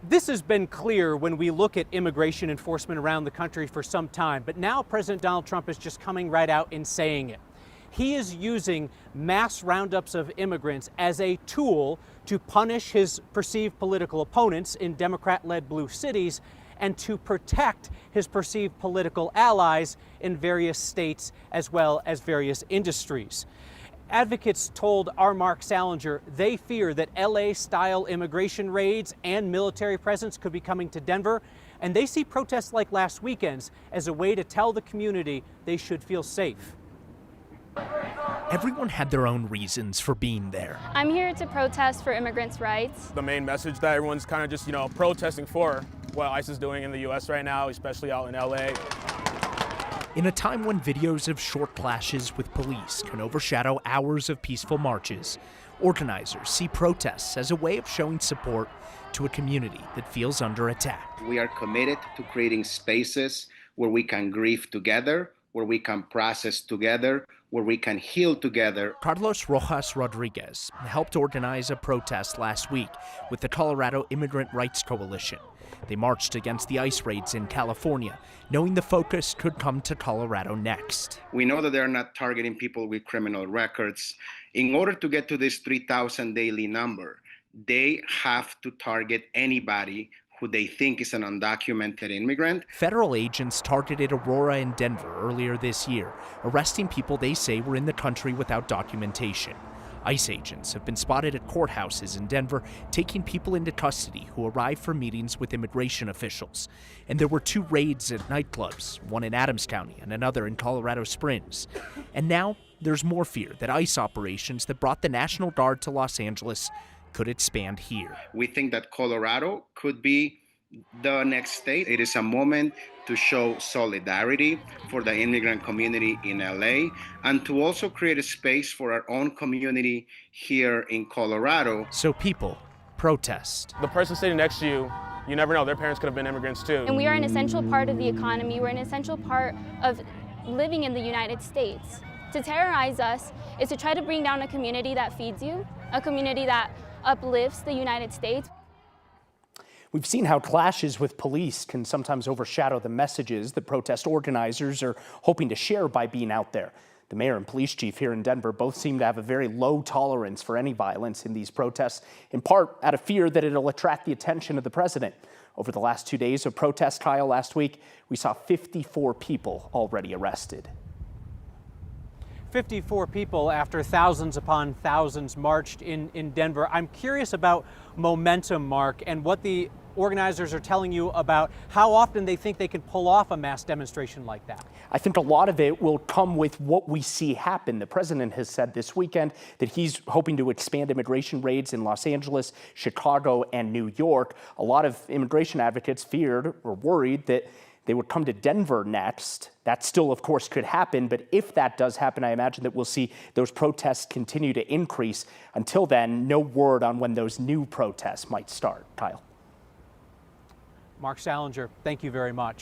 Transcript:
This has been clear when we look at immigration enforcement around the country for some time, but now President Donald Trump is just coming right out and saying it. He is using mass roundups of immigrants as a tool to punish his perceived political opponents in Democrat-led blue cities and to protect his perceived political allies in various states as well as various industries. Advocates told our Mark Salinger they fear that LA-style immigration raids and military presence could be coming to Denver, and they see protests like last weekend's as a way to tell the community they should feel safe. Everyone had their own reasons for being there. I'm here to protest for immigrants' rights. The main message that everyone's kind of just, protesting for what ICE is doing in the U.S. right now, especially out in LA. In a time when videos of short clashes with police can overshadow hours of peaceful marches, organizers see protests as a way of showing support to a community that feels under attack. We are committed to creating spaces where we can grieve together, where we can process together, where we can heal together. Carlos Rojas Rodriguez helped organize a protest last week with the Colorado Immigrant Rights Coalition. They marched against the ICE raids in California, knowing the focus could come to Colorado next. We know that they're not targeting people with criminal records. In order to get to this 3,000 daily number, they have to target anybody who they think is an undocumented immigrant. Federal agents targeted Aurora and Denver earlier this year, arresting people they say were in the country without documentation. ICE agents have been spotted at courthouses in Denver taking people into custody who arrived for meetings with immigration officials. And there were 2 raids at nightclubs, one in Adams County and another in Colorado Springs. And now there's more fear that ICE operations that brought the National Guard to Los Angeles could expand here. We think that Colorado could be the next state. It is a moment to show solidarity for the immigrant community in LA and to also create a space for our own community here in Colorado. So people protest. The person sitting next to you, you never know, their parents could have been immigrants too. And we are an essential part of the economy. We're an essential part of living in the United States. To terrorize us is to try to bring down a community that feeds you, a community that uplifts the United States. We've seen how clashes with police can sometimes overshadow the messages that protest organizers are hoping to share by being out there. The mayor and police chief here in Denver both seem to have a very low tolerance for any violence in these protests, in part out of fear that it'll attract the attention of the president. Over the last 2 days of protest, Kyle, last week, we saw 54 people already arrested. 54 people after thousands upon thousands marched in Denver. I'm curious about momentum, Mark, and what the organizers are telling you about how often they think they can pull off a mass demonstration like that. I think a lot of it will come with what we see happen. The president has said this weekend that he's hoping to expand immigration raids in Los Angeles, Chicago, and New York. A lot of immigration advocates feared or worried that they would come to Denver next. That still, of course, could happen, but if that does happen, I imagine that we'll see those protests continue to increase. Until then, no word on when those new protests might start. Kyle. Mark Salinger, thank you very much.